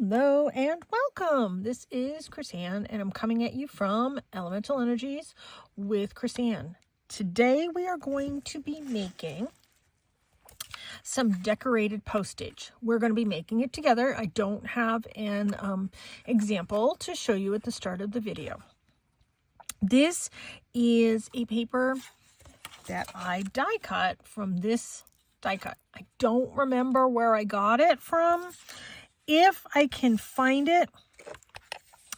Hello and welcome. This is Chrisanne and I'm coming at you from Elemental Energies with Chrisanne. Today we are going to be making some decorated postage. We're going to be making it together. I don't have an example to show you at the start of the video. This is a paper that I die cut from this die cut. I don't remember where I got it from. If I can find it,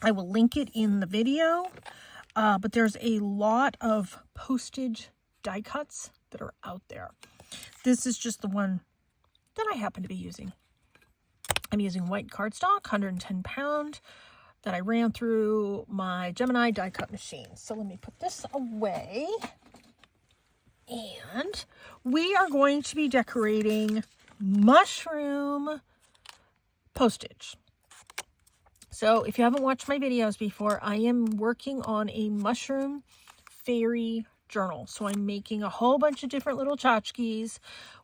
I will link it in the video. But there's a lot of postage die cuts that are out there. This is just the one that I happen to be using. I'm using white cardstock, 110 pound, that I ran through my Gemini die cut machine. So let me put this away. And we are going to be decorating mushroom postage. So if you haven't watched my videos before, I am working on a mushroom fairy journal. So I'm making a whole bunch of different little tchotchkes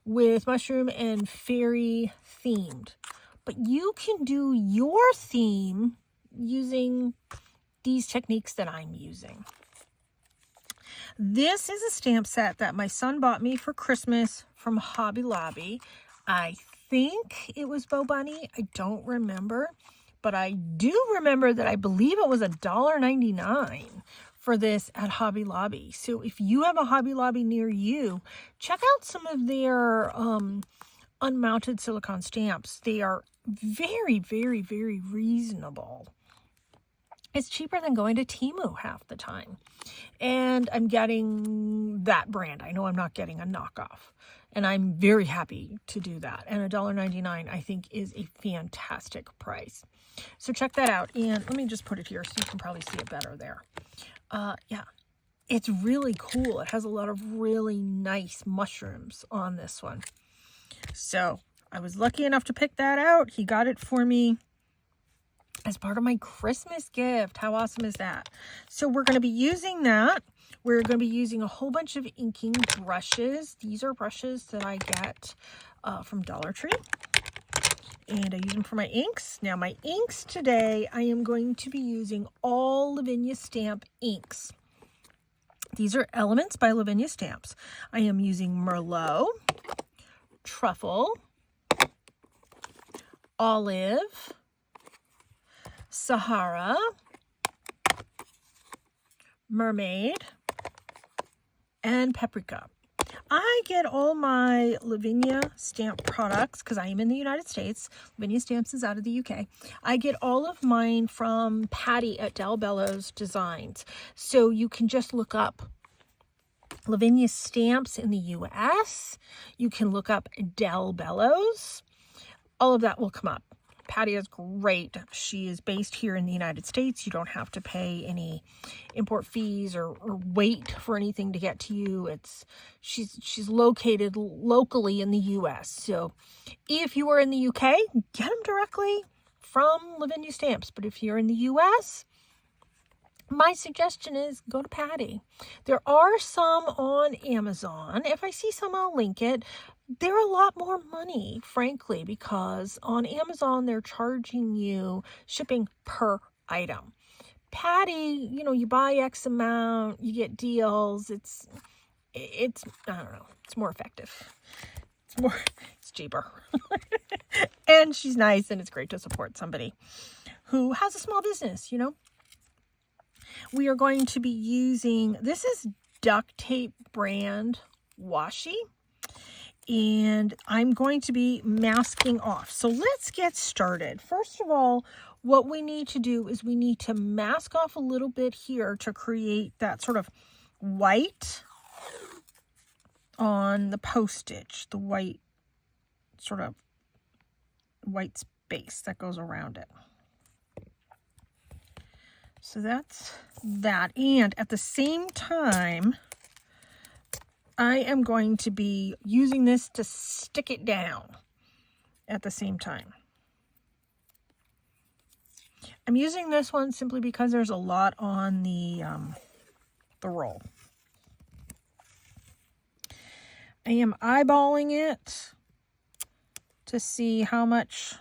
with mushroom and fairy themed. But you can do your theme using these techniques that I'm using. This is a stamp set that my son bought me for Christmas from Hobby Lobby. I think it was Bo Bunny. I don't remember, but I do remember that I believe it was $1.99 for this at Hobby Lobby. So if you have a Hobby Lobby near you, check out some of their unmounted silicone stamps. They are very, very, very reasonable. It's cheaper than going to Temu half the time. And I'm getting that brand. I know I'm not getting a knockoff. And I'm very happy to do that. And $1.99 I think is a fantastic price. So check that out. And let me just put it here so you can probably see it better there. Yeah, it's really cool. It has a lot of really nice mushrooms on this one. So I was lucky enough to pick that out. He got it for me as part of my Christmas gift. How awesome is that? So we're going to be using that. We're going to be using a whole bunch of inking brushes. These are brushes that I get from Dollar Tree. And I use them for my inks. Now my inks today, I am going to be using all Lavinia Stamp inks. These are Elements by Lavinia Stamps. I am using Merlot, Truffle, Olive, Sahara, Mermaid, and Paprika. I get all my Lavinia Stamp products because I am in the United States. Lavinia Stamps is out of the UK. I get all of mine from Patty at Del Bellows Designs. So you can just look up Lavinia Stamps in the US. You can look up Del Bellows. All of that will come up. Patty is great. She is based here in the United States. You don't have to pay any import fees or wait for anything to get to you. She's located locally in the US. So if you are in the UK, get them directly from Lavinia Stamps. But if you're in the US, my suggestion is go to Patty. There are some on Amazon. If I see some, I'll link it. They're a lot more money, frankly, because on Amazon, they're charging you shipping per item. Patty, you know, you buy X amount, you get deals. It's I don't know, it's more effective. It's cheaper. And she's nice, and it's great to support somebody who has a small business, you know. We are going to be using, this is Duct Tape brand washi. And I'm going to be masking off. So let's get started. First of all, what we need to do is we need to mask off a little bit here to create that sort of white on the postage, the white sort of white space that goes around it. So that's that. And at the same time, I am going to be using this to stick it down at the same time. I'm using this one simply because there's a lot on the roll. I am eyeballing it to see how much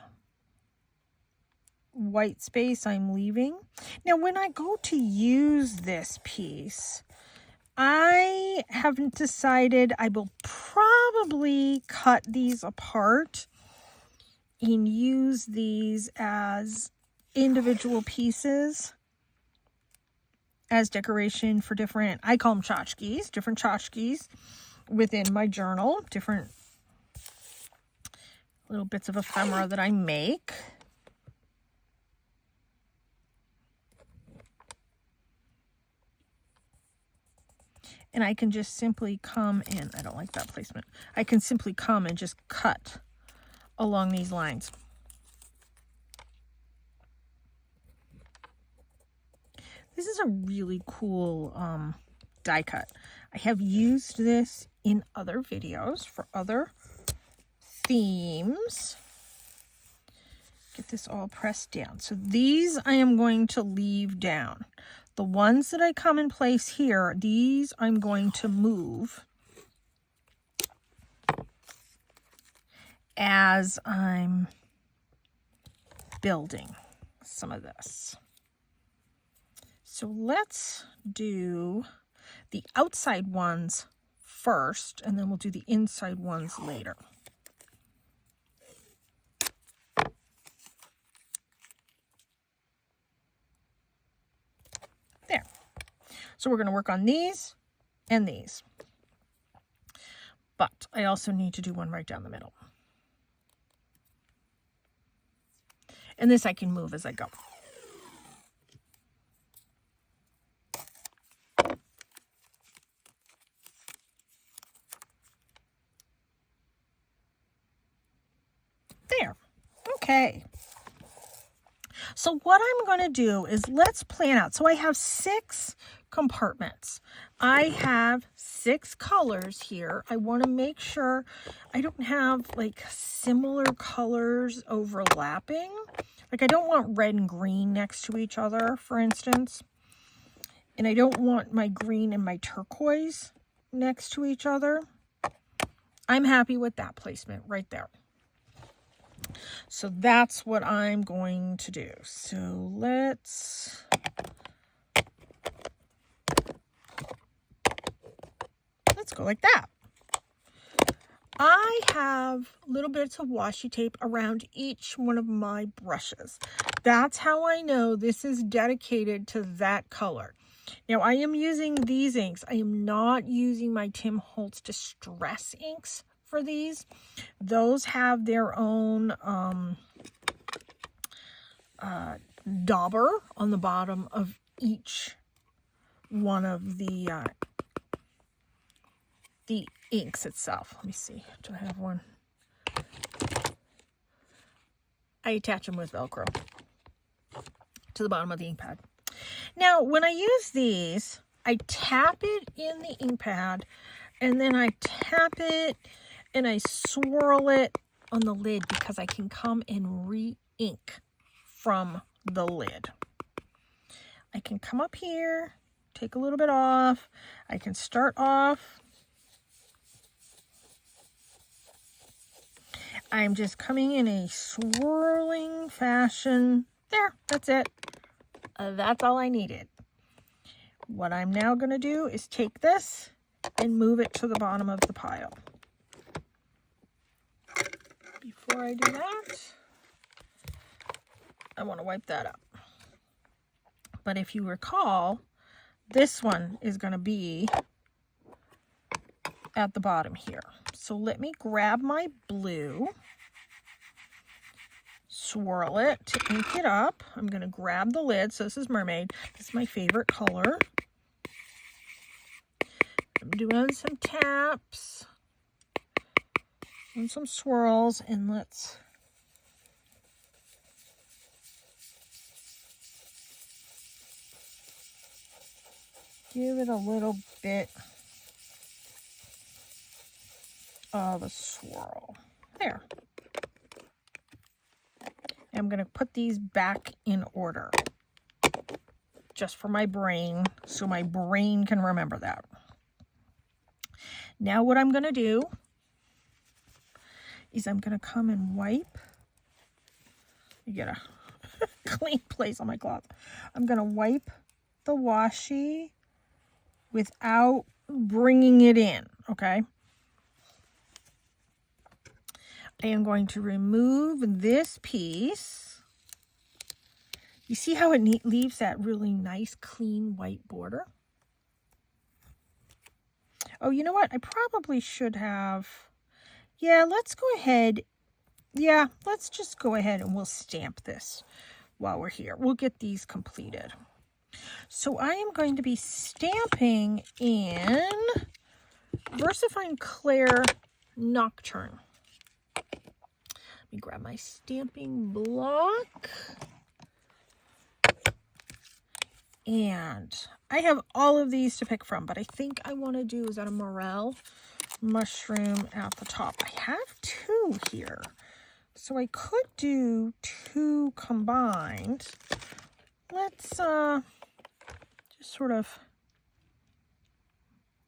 white space I'm leaving. Now, when I go to use this piece, I haven't decided. I will probably cut these apart and use these as individual pieces as decoration for different, I call them tchotchkes, different tchotchkes within my journal, different little bits of ephemera that I make. And I can just simply come in, I don't like that placement. I can simply come and just cut along these lines. This is a really cool die cut. I have used this in other videos for other themes. Get this all pressed down. So these I am going to leave down. The ones that I come in place here, these I'm going to move as I'm building some of this. So let's do the outside ones first, and then we'll do the inside ones later. There. So we're going to work on these and these. But I also need to do one right down the middle. And this I can move as I go. There. Okay. So what I'm going to do is let's plan out. So I have 6 compartments. I have 6 colors here. I want to make sure I don't have like similar colors overlapping. Like I don't want red and green next to each other, for instance. And I don't want my green and my turquoise next to each other. I'm happy with that placement right there. So that's what I'm going to do. So let's go like that. I have little bits of washi tape around each one of my brushes. That's how I know this is dedicated to that color. Now I am using these inks. I am not using my Tim Holtz Distress inks for these. Those have their own dauber on the bottom of each one of the inks itself. Let me see. Do I have one? I attach them with Velcro to the bottom of the ink pad. Now, when I use these, I tap it in the ink pad, and then I tap it and I swirl it on the lid because I can come and re-ink from the lid. I can come up here, take a little bit off. I can start off. I'm just coming in a swirling fashion. There, that's it. That's all I needed. What I'm now going to do is take this and move it to the bottom of the pile. Before I do that, I want to wipe that up. But if you recall, this one is going to be at the bottom here. So let me grab my blue, swirl it to ink it up. I'm going to grab the lid. So this is Mermaid. This is my favorite color. I'm doing some taps and some swirls, and let's give it a little bit of a swirl. There. And I'm going to put these back in order just for my brain, so my brain can remember that. Now what I'm going to do is I'm going to come and wipe. You get a clean place on my cloth. I'm going to wipe the washi without bringing it in, okay? I am going to remove this piece. You see how it leaves that really nice, clean white border? Oh, you know what? I probably should have... Yeah, let's go ahead. Yeah, let's just go ahead and we'll stamp this while we're here. We'll get these completed. So I am going to be stamping in VersaFine Claire Nocturne. Let me grab my stamping block. And I have all of these to pick from, but I think I want to do, is that a morel mushroom at the top? I have two here. So I could do two combined. Let's just sort of,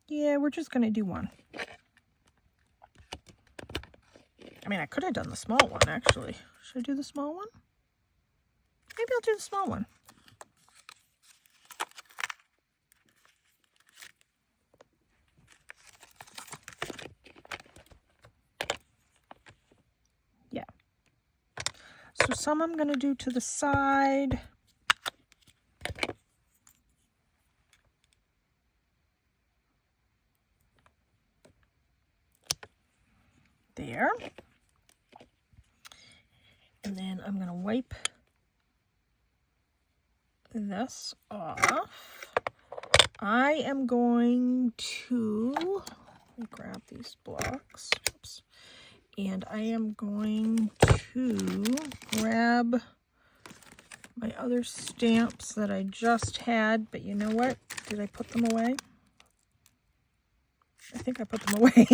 yeah, we're just going to do one. I mean, I could have done the small one, actually. Should I do the small one? Maybe I'll do the small one. Yeah. So some I'm going to do to the side. There. And then I'm going to wipe this off. I am going to, let me grab these blocks. Oops. And I am going to grab my other stamps that I just had, but you know what? Did I put them away? I think I put them away.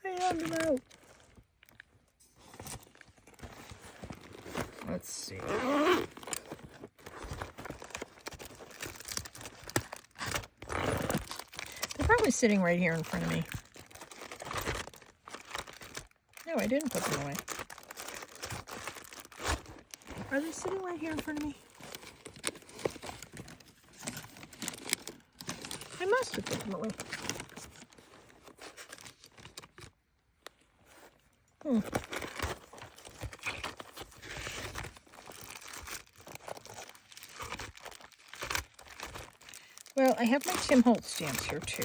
I had them out. Let's see. They're probably sitting right here in front of me. No, I didn't put them away. Are they sitting right here in front of me? I must have put them away. Well, I have my Tim Holtz stamps here too.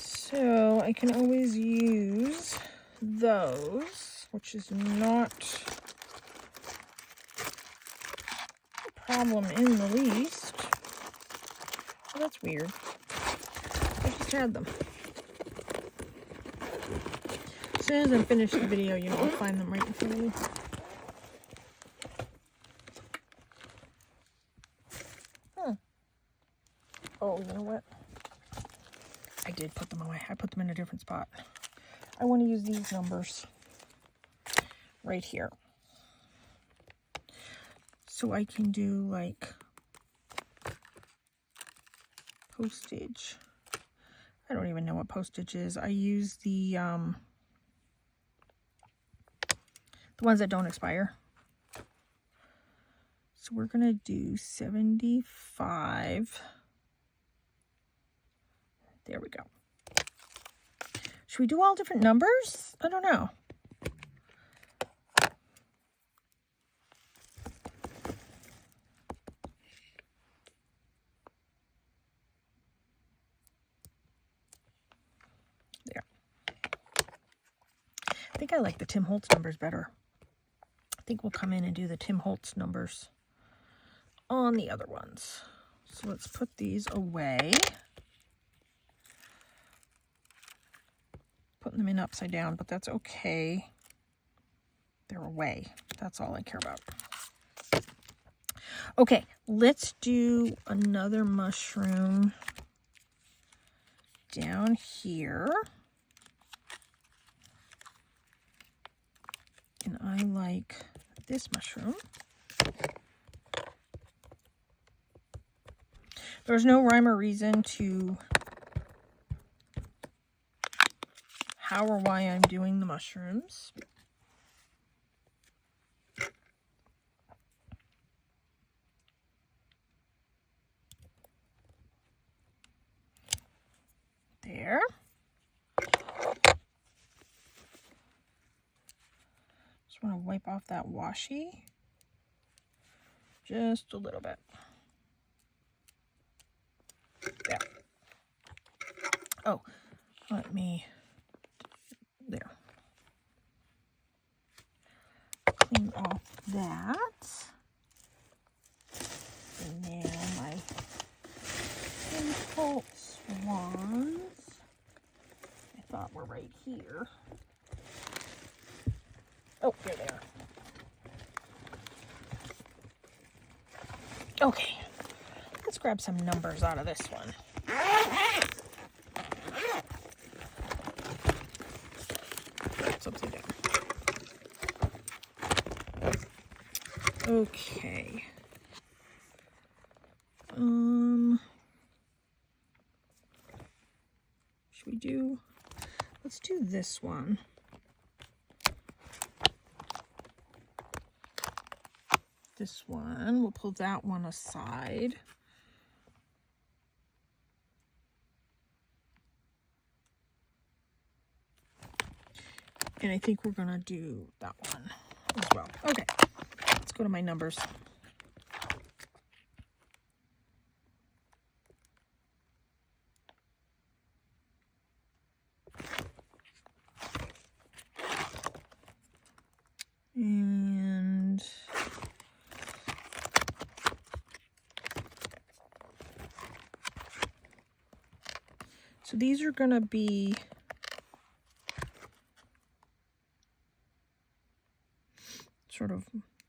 So I can always use those, which is not a problem in the least. Oh, that's weird. I just had them. As soon as I finish the video, you know, I'll find them right in front of me. Oh, you know what? I did put them away. I put them in a different spot. I want to use these numbers right here. So I can do like postage. I don't even know what postage is. I use the ones that don't expire. So we're going to do 75. There we go. Should we do all different numbers? I don't know. There. I think I like the Tim Holtz numbers better. I think we'll come in and do the Tim Holtz numbers on the other ones. So let's put these away. Putting them in upside down, but that's okay. They're away. That's all I care about. Okay, let's do another mushroom down here. And I like this mushroom. There's no rhyme or reason to how or why I'm doing the mushrooms. There. Just want to wipe off that washi. Just a little bit. There. Oh, let me, there. Clean off that. And now my Tim Holtz ones, I thought were right here. Oh, here they are. Okay, let's grab some numbers out of this one. It's upside down. Okay. Should we do, let's do this one. This one, we'll pull that one aside. And I think we're gonna do that one as well. Okay, let's go to my numbers. And so these are gonna be sort of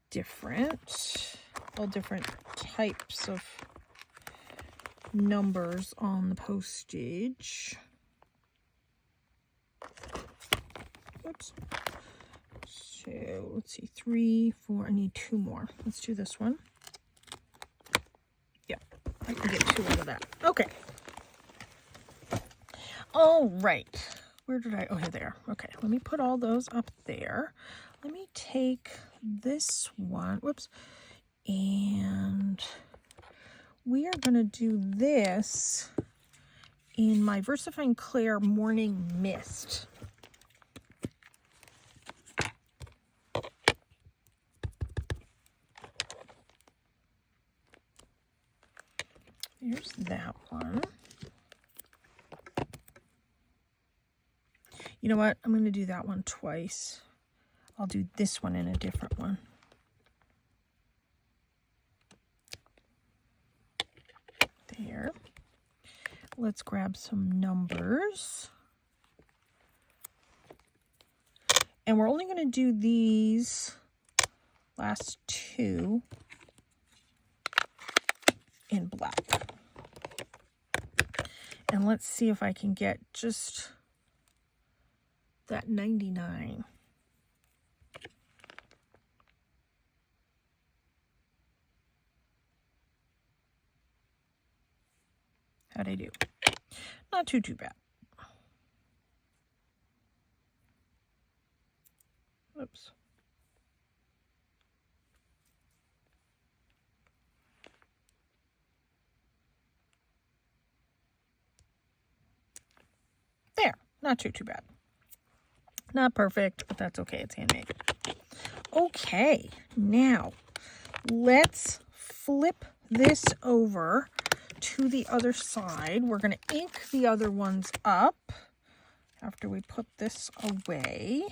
different, all different types of numbers on the postage. Oops. So let's see, 3, 4, I need 2 more. Let's do this one. Yeah, I can get 2 out of that. Okay. All right. Where did I, oh, here they are. Okay, let me put all those up there. Let me take this one, whoops, and we are gonna do this in my VersaFine Claire Morning Mist. Here's that one. You know what? I'm going to do that one twice. I'll do this one in a different one. There. Let's grab some numbers. And we're only going to do these last 2 in black. And let's see if I can get just that 99. How'd I do? Not too bad. Oops. There, not too bad. Not perfect, but that's okay, it's handmade. Okay, now let's flip this over to the other side. We're going to ink the other ones up after we put this away.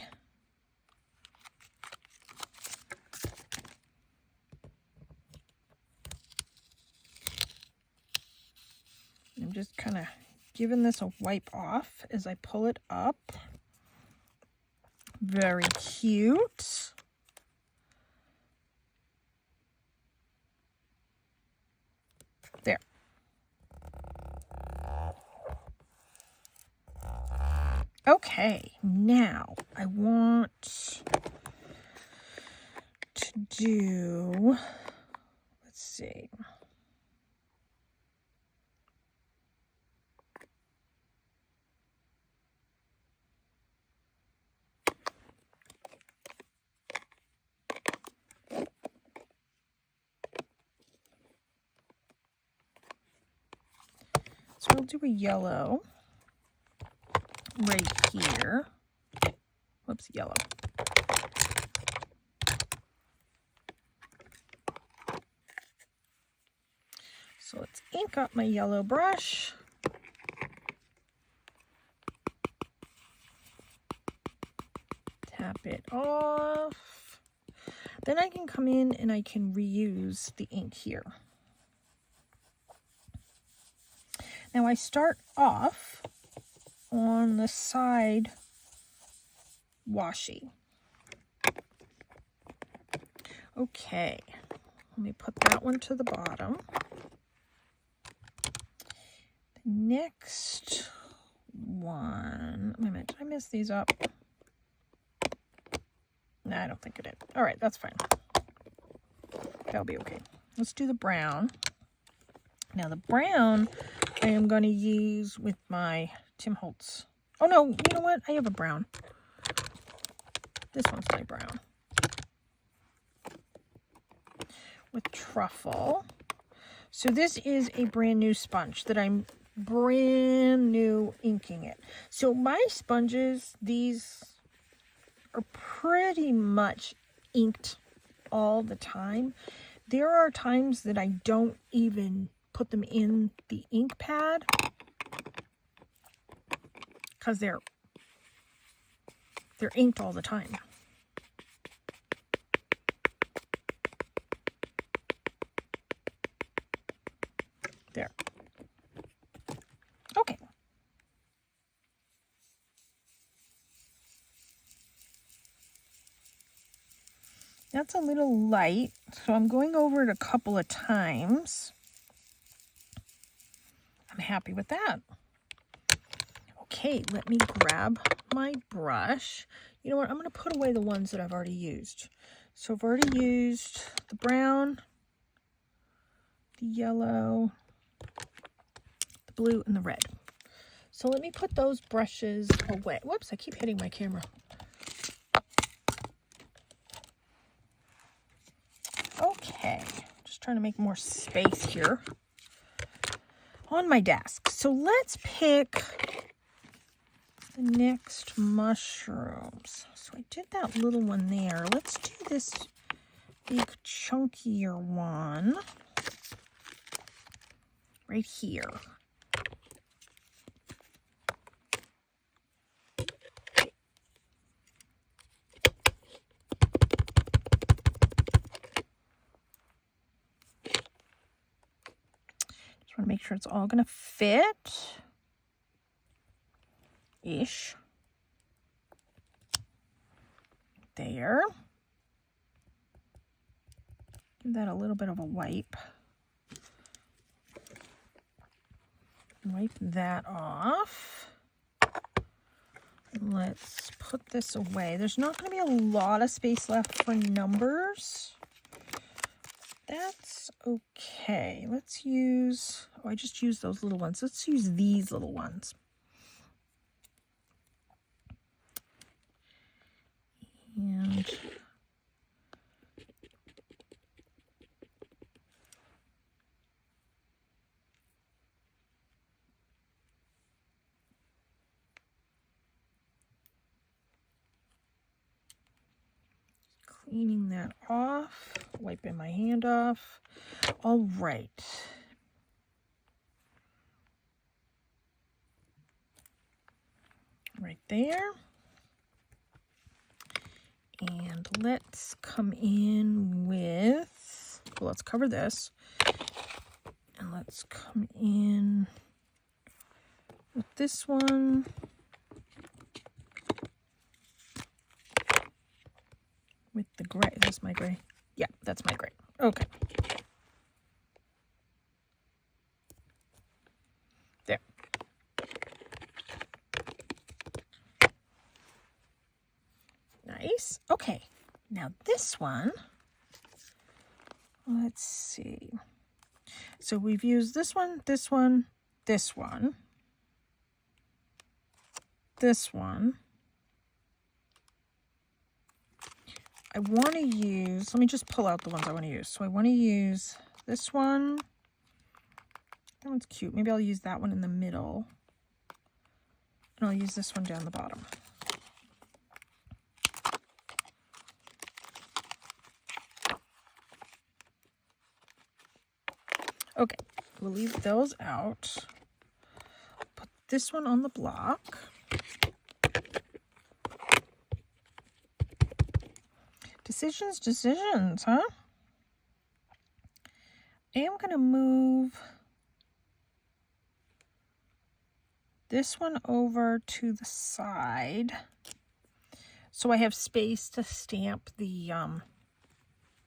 I'm just kind of giving this a wipe off as I pull it up. Very cute. There. Okay, now I want to do, let's see. So we'll do a yellow. right here. Whoops, yellow. So let's ink up my yellow brush. Tap it off. Then I can come in and I can reuse the ink here. Now I start off on the side washi. Okay, let me put that one to the bottom. The next one, wait a minute, did I mess these up? No, I don't think I did. All right, that's fine. That'll be okay. Let's do the brown. Now the brown I am going to use with my Tim Holtz. Oh no, you know what? I have a brown. This one's my brown. With truffle. So this is a brand new sponge that I'm brand new inking it. So my sponges, these are pretty much inked all the time. There are times that I don't even put them in the ink pad because they're inked all the time. There. Okay. That's a little light, so I'm going over it a couple of times. I'm happy with that. Okay, let me grab my brush. You know what? I'm going to put away the ones that I've already used. So I've already used the brown, the yellow, the blue, and the red. So let me put those brushes away. Whoops, I keep hitting my camera. Okay, just trying to make more space here on my desk. So let's pick the next mushrooms. So I did that little one there. Let's do this big chunkier one right here. Just want to make sure it's all going to fit. Ish. There. Give that a little bit of a wipe. Wipe that off. Let's put this away. There's not going to be a lot of space left for numbers. That's okay. Let's use, oh, I just used those little ones. Let's use these little ones. And cleaning that off, wiping my hand off. All right. Right there. And let's come in with, well, let's cover this. And let's come in with this one. With the gray. Is this my gray? Yeah, that's my gray. Okay. There. Nice. Okay. Now this one, let's see. So we've used this one, this one, this one, this one. I want to use, let me just pull out the ones I want to use. So I want to use this one. That one's cute. Maybe I'll use that one in the middle. And And I'll use this one down the bottom. Okay, we'll leave those out. Put this one on the block. Decisions, huh? I am going to move this one over to the side so I have space to stamp the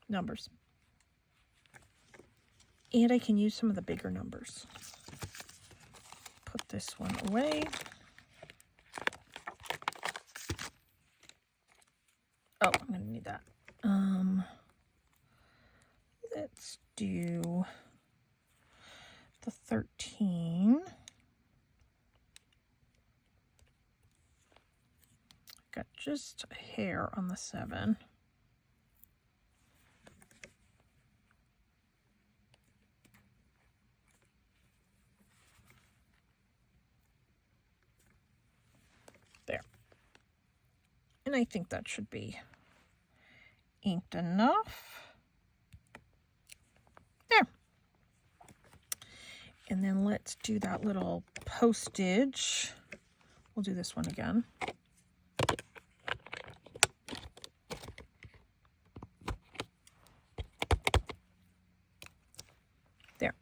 numbers. And I can use some of the bigger numbers. Put this one away. Oh, I'm going to need that. Let's do the 13. Got just a hair on the 7. There. And I think that should be inked enough. There. And then let's do that little postage. We'll do this one again. There.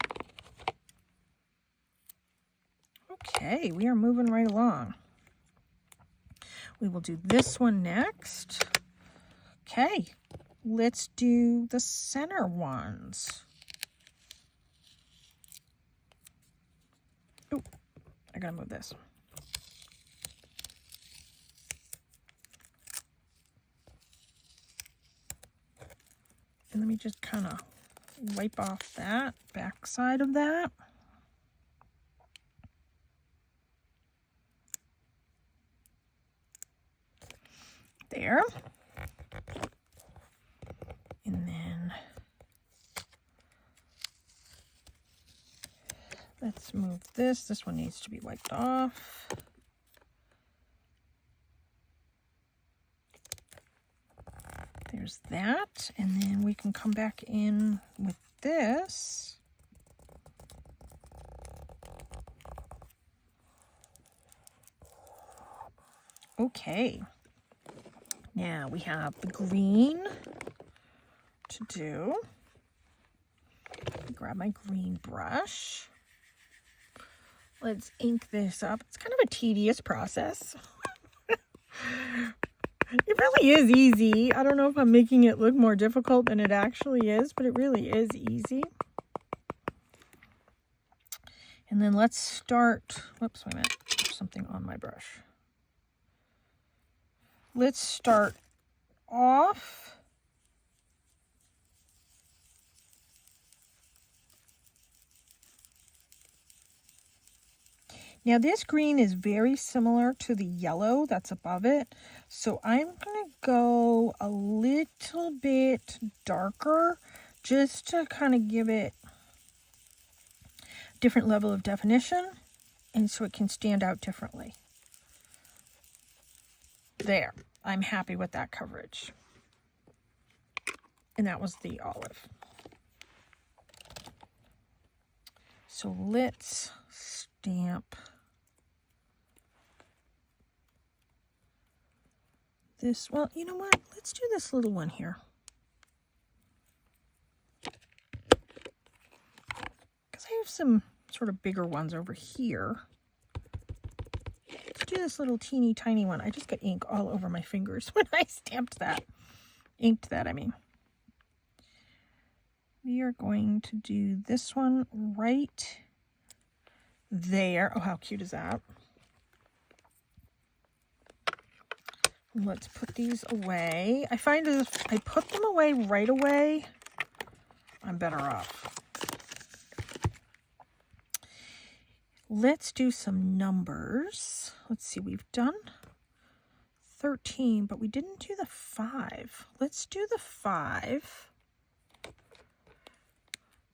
Okay, we are moving right along. We will do this one next. Okay, let's do the center ones. Oh, I gotta move this. And let me just kind of wipe off that back side of that. There. And then let's move this. This one needs to be wiped off. There's that. And then we can come back in with this. Okay. Now we have the green to do. Grab my green brush. Let's ink this up. It's kind of a tedious process. It really is easy. I don't know if I'm making it look more difficult than it actually is, but it really is easy. And then let's start, whoops, wait a minute, there's something on my brush. Let's start off now. This green is very similar to the yellow that's above it, so I'm going to go a little bit darker just to kind of give it a different level of definition and so it can stand out differently. There. I'm happy with that coverage. And that was the olive. So let's stamp this. Well, you know what? Let's do this little one here. Because I have some sort of bigger ones over here. Let's do this little teeny tiny one. I just got ink all over my fingers when I stamped that. Inked that, I mean. We are going to do this one right there. Oh, how cute is that? Let's put these away. I find if I put them away right away, I'm better off. Let's do some numbers. Let's see, we've done 13, but we didn't do the 5. Let's do the 5.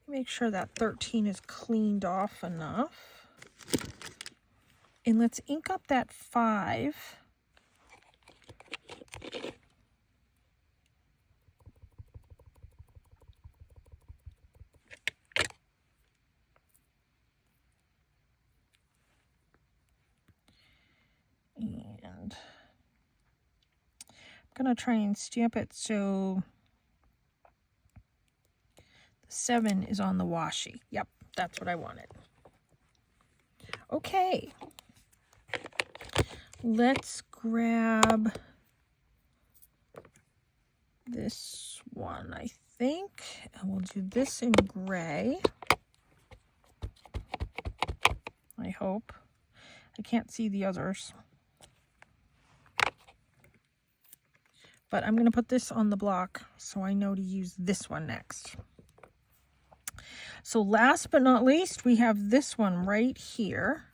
Make sure that 13 is cleaned off enough. And let's ink up that 5. And I'm going to try and stamp it so the 7 is on the washi. Yep, that's what I wanted. Okay. Let's grab this one, I think, and we'll do this in gray. I hope. I can't see the others. But I'm going to put this on the block so I know to use this one next. So last but not least, we have this one right here.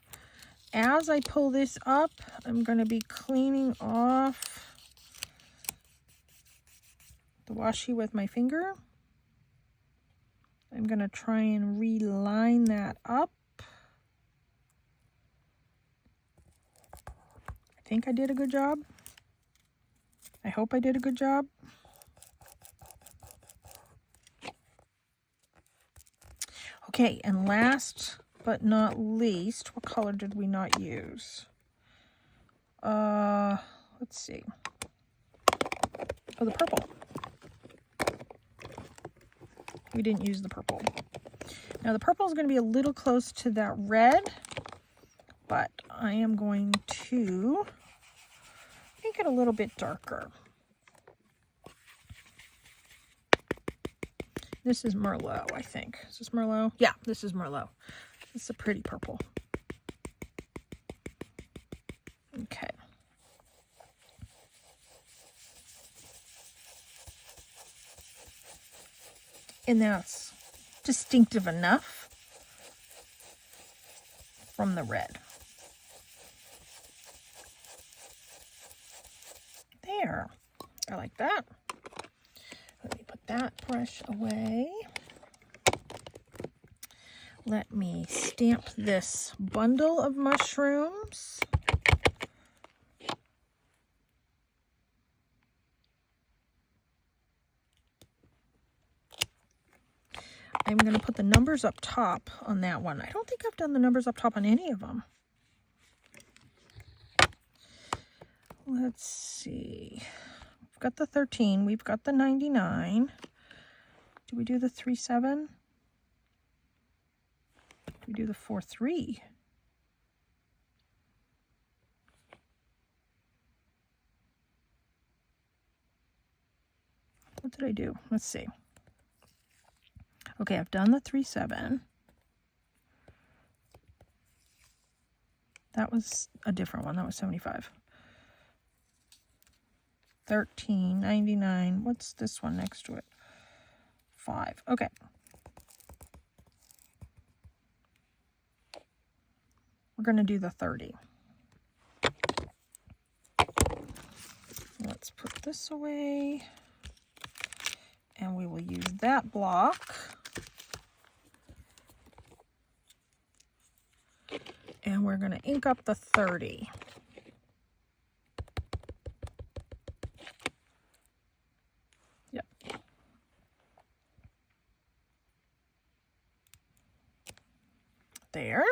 As I pull this up, I'm going to be cleaning off the washi with my finger. I'm going to try and reline that up. I think I did a good job. I hope I did a good job. Okay, and last but not least, what color did we not use? Let's see. Oh, the purple. We didn't use the purple. Now the purple is going to be a little close to that red, but I am going to make it a little bit darker. This is Merlot, I think. Is this Merlot? Yeah, this is Merlot. It's a pretty purple. Okay. And that's distinctive enough from the red. There. I like that. Let me put that brush away. Let me stamp this bundle of mushrooms. I'm going to put the numbers up top on that one. I don't think I've done the numbers up top on any of them. Let's see. We've got the 13. We've got the 99. Do we do the 37? Do we do the 43? What did I do? Let's see. Okay, I've done the 37. That was a different one. That was 75. 13, 99. What's this one next to it? 5. Okay. We're going to do the 30. Let's put this away. And we will use that block. And we're going to ink up the 30. Yep. There.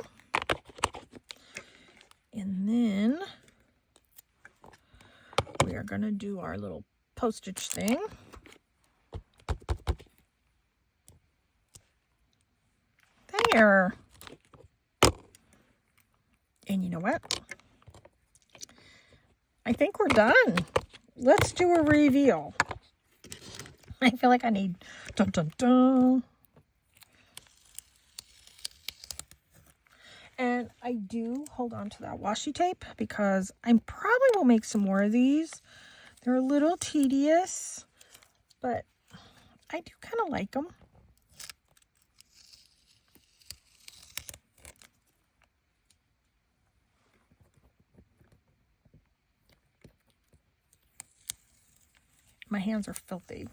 And then we are going to do our little postage thing. There. And you know what? I think we're done. Let's do a reveal. I feel like I need dun dun dun. And I do hold on to that washi tape because I probably will make some more of these. They're a little tedious, but I do kind of like them. My hands are filthy.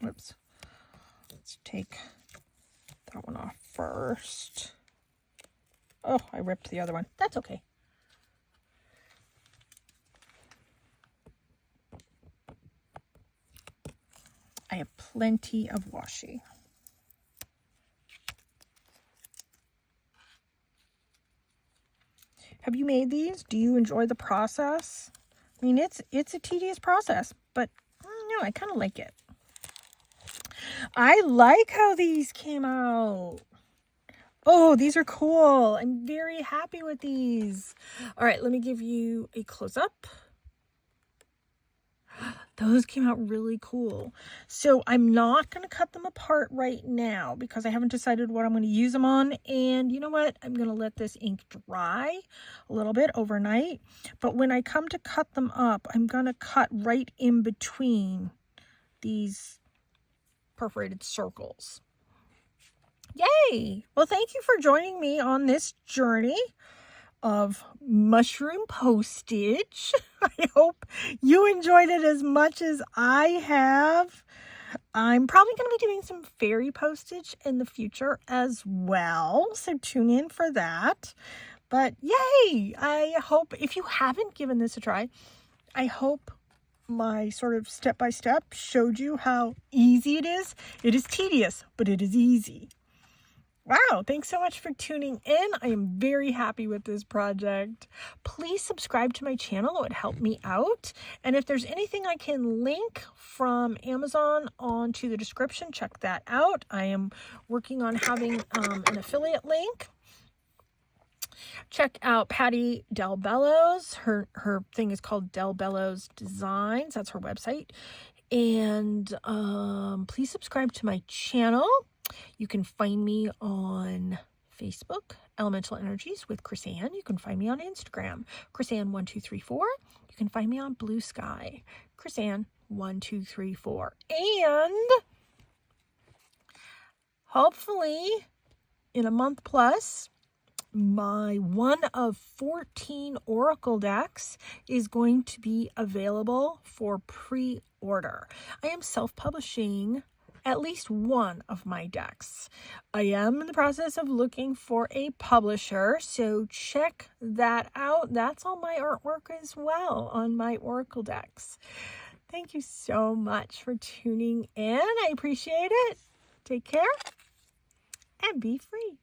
Whoops. Let's take that one off first. Oh, I ripped the other one. That's okay. I have plenty of washi. Have you made these? Do you enjoy the process? I mean, it's a tedious process, but I don't know, I kind of like it. I like how these came out. Oh, these are cool. I'm very happy with these. All right, let me give you a close-up. Those came out really cool. So I'm not going to cut them apart right now because I haven't decided what I'm going to use them on. And you know what? I'm going to let this ink dry a little bit overnight. But when I come to cut them up, I'm going to cut right in between these perforated circles. Yay! Well, thank you for joining me on this journey of mushroom postage. I hope you enjoyed it as much as I have. I'm probably going to be doing some fairy postage in the future as well, so tune in for that. But yay! I hope, if you haven't given this a try, I hope my sort of step-by-step showed you how easy it is. It is tedious, but it is easy. Wow, thanks so much for tuning in. I am very happy with this project. Please subscribe to my channel. It would help me out. And if there's anything I can link from Amazon onto the description, check that out. I am working on having an affiliate link. Check out Patty Del Bellows. Her thing is called Del Bellows Designs. That's her website. And please subscribe to my channel. You can find me on Facebook, Elemental Energies with Chris-Anne. You can find me on Instagram, Chris-Anne1234. You can find me on Blue Sky, Chris-Anne1234. And hopefully in a month plus, my one of 14 Oracle decks is going to be available for pre-order. I am self-publishing at least one of my decks. I am in the process of looking for a publisher, so check that out. That's all my artwork as well on my Oracle decks. Thank you so much for tuning in. I appreciate it. Take care and be free.